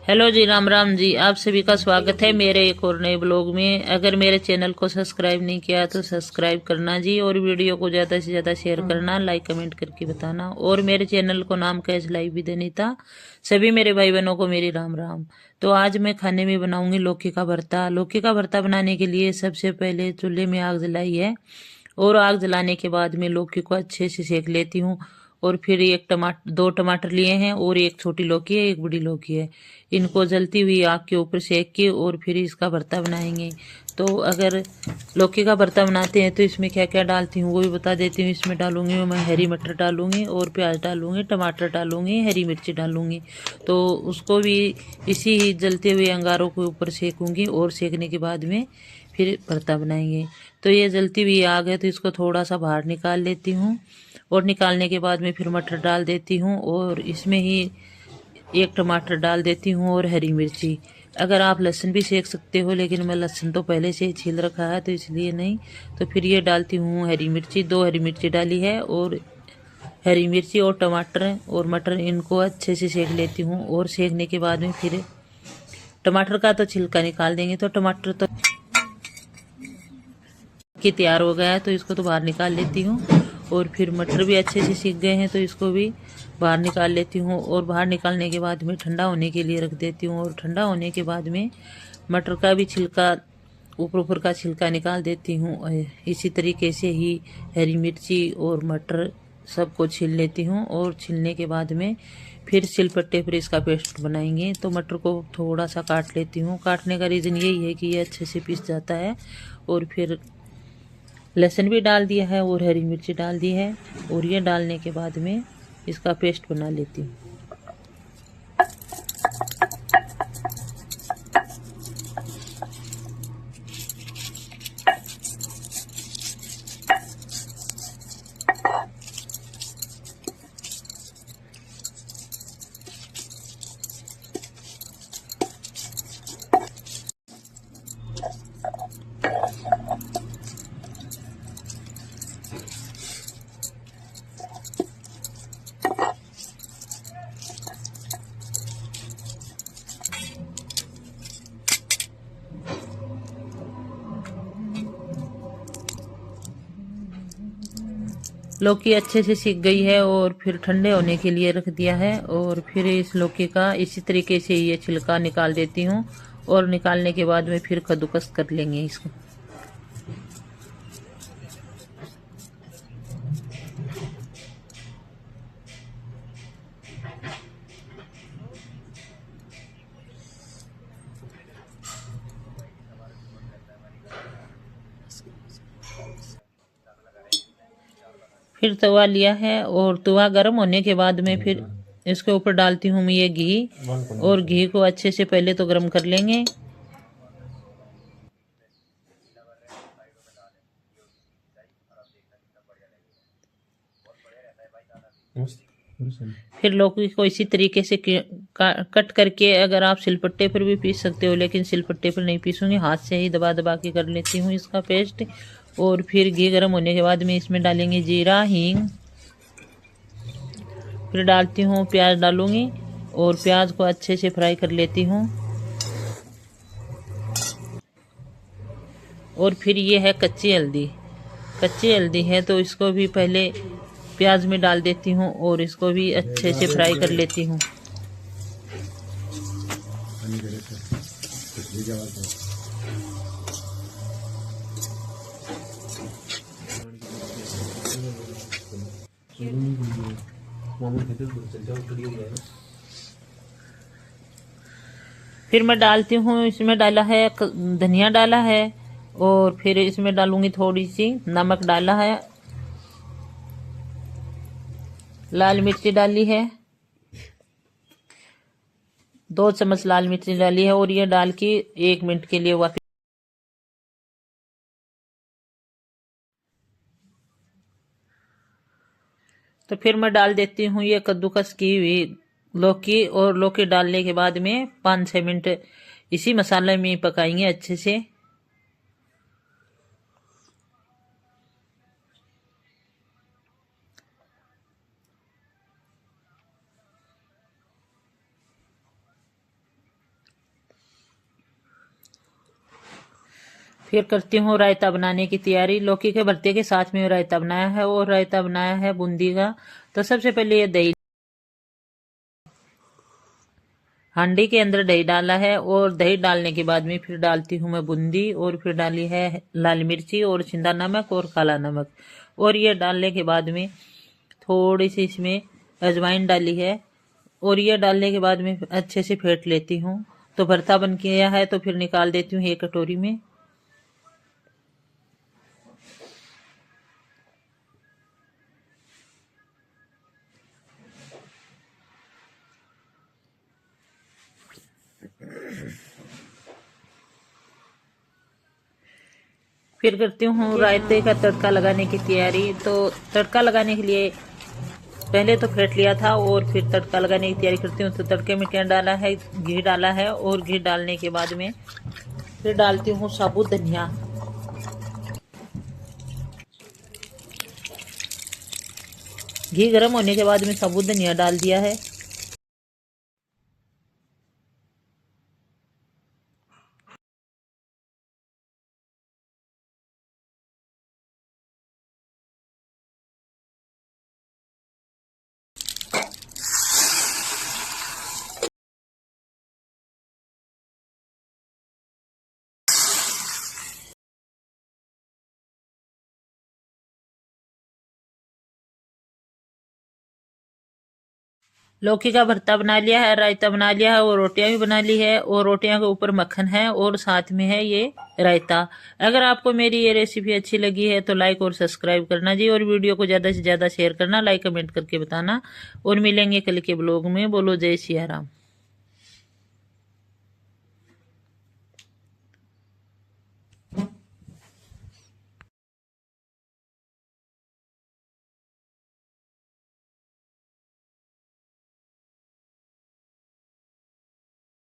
Hello जी, राम राम जी। आप सभी का स्वागत है मेरे एक और नए ब्लॉग में। अगर मेरे चैनल को सब्सक्राइब नहीं किया तो सब्सक्राइब करना जी, और वीडियो को ज़्यादा से ज़्यादा शेयर करना, लाइक कमेंट करके बताना, और मेरे चैनल को नाम कैश लाइव भी देनी था। सभी मेरे भाई बहनों को मेरी राम राम। तो आज मैं खाने में बनाऊंगी लौकी का भरता। लौकी का भरता बनाने के लिए सबसे पहले चूल्हे में आग जलाई है, और आग जलाने के बाद में लौकी को अच्छे से सेक लेती हूँ। और फिर दो टमाटर लिए हैं, और एक छोटी लौकी है, एक बड़ी लौकी है। इनको जलती हुई आग के ऊपर सेक के और फिर इसका भरता बनाएंगे। तो अगर लौकी का भरता बनाते हैं तो इसमें क्या क्या डालती हूँ वो भी बता देती हूँ। इसमें डालूंगी मैं हरी मटर डालूंगी, और प्याज डालूंगी, टमाटर डालूंगी, हरी मिर्ची डालूंगी। तो उसको भी इसी ही जलते हुए अंगारों के ऊपर सेकूंगी, और सेकने के बाद में फिर भरता बनाएंगे। तो ये जलती हुई आग है तो इसको थोड़ा सा बाहर निकाल लेती हूँ, और निकालने के बाद में फिर मटर डाल देती हूँ, और इसमें ही एक टमाटर डाल देती हूँ और हरी मिर्ची। अगर आप लहसुन भी सेक सकते हो, लेकिन मैं लहसुन तो पहले से ही छील रखा है तो इसलिए नहीं। तो फिर ये डालती हूँ हरी मिर्ची। दो हरी मिर्ची डाली है, और हरी मिर्ची और टमाटर और मटर इनको अच्छे से सेक लेती हूँ। और सेकने के बाद में फिर टमाटर का तो छिलका निकाल देंगे। तो टमाटर तो कि तैयार हो गया है तो इसको तो बाहर निकाल लेती हूँ। और फिर मटर भी अच्छे से सीख गए हैं तो इसको भी बाहर निकाल लेती हूँ। और बाहर निकालने के बाद में ठंडा होने के लिए रख देती हूँ। और ठंडा होने के बाद में मटर का भी छिलका, ऊपर ऊपर का छिलका निकाल देती हूँ। इसी तरीके से ही हरी मिर्ची और मटर सबको छील लेती हूँ। और छीलने के बाद में फिर सिलपट्टे पर इसका पेस्ट बनाएंगे। तो मटर को थोड़ा सा काट लेती हूँ। काटने का रीज़न यही है कि ये अच्छे से पिस जाता है। और फिर लहसुन भी डाल दिया है और हरी मिर्ची डाल दी है, और ये डालने के बाद में इसका पेस्ट बना लेती हूँ। लौकी अच्छे से सीख गई है, और फिर ठंडे होने के लिए रख दिया है। और फिर इस लौकी का इसी तरीके से ये छिलका निकाल देती हूँ। और निकालने के बाद में फिर कद्दूकस कर लेंगे इसको। फिर तवा लिया है, और तवा गर्म होने के बाद में फिर इसके ऊपर डालती हूँ मैं ये घी। और घी को अच्छे से पहले तो गर्म कर लेंगे। फिर लौकी को इसी तरीके से कट करके, अगर आप सिलपट्टे पर भी पीस सकते हो, लेकिन सिलपट्टे पर नहीं पीसूंगी, हाथ से ही दबा दबा के कर लेती हूँ इसका पेस्ट। और फिर घी गर्म होने के बाद में इसमें डालेंगे जीरा, हींग। फिर डालती हूँ प्याज डालूंगी, और प्याज को अच्छे से फ्राई कर लेती हूँ। और फिर ये है कच्ची हल्दी। कच्ची हल्दी है तो इसको भी पहले प्याज में डाल देती हूँ, और इसको भी अच्छे से फ्राई कर लेती हूँ। फिर मैं डालती हूँ, इसमें डाला है धनिया डाला है, और फिर इसमें डालूंगी थोड़ी सी नमक डाला है, लाल मिर्ची डाली है, 2 चम्मच लाल मिर्ची डाली है। और ये डाल के 1 मिनट के लिए वापस। तो फिर मैं डाल देती हूँ ये कद्दूकस की हुई लौकी। और लौकी डालने के बाद में 5-6 मिनट इसी मसाले में पकाएंगे अच्छे से। फिर करती हूँ रायता बनाने की तैयारी। लौकी के भरते के साथ में रायता बनाया है और रायता बनाया है बूंदी का। तो सबसे पहले ये दही, हांडी के अंदर दही डाला है और दही डालने के बाद में फिर डालती हूँ मैं बूंदी और फिर डाली है लाल मिर्ची और सिंधा नमक और काला नमक। और ये डालने के बाद में थोड़ी सी इसमें अजवाइन डाली है और ये डालने के बाद में अच्छे से फेंट लेती हूँ। तो भरता बन गया है तो फिर निकाल देती हूँ एक कटोरी में। फिर करती हूँ रायते का तड़का लगाने की तैयारी। तो तड़का लगाने के लिए पहले तो फेंट लिया था और फिर तड़का लगाने की तैयारी करती हूँ। तो तड़के में क्या डाला है, घी डाला है और घी डालने के बाद में फिर डालती हूँ साबुत धनिया। घी गर्म होने के बाद में साबुत धनिया डाल दिया है। लौकी का भरता बना लिया है, रायता बना लिया है और रोटियां भी बना ली है और रोटियां के ऊपर मक्खन है और साथ में है ये रायता। अगर आपको मेरी ये रेसिपी अच्छी लगी है तो लाइक और सब्सक्राइब करना जी, और वीडियो को ज़्यादा से ज़्यादा शेयर करना, लाइक कमेंट करके बताना। और मिलेंगे कल के ब्लॉग में। बोलो जय सिया राम।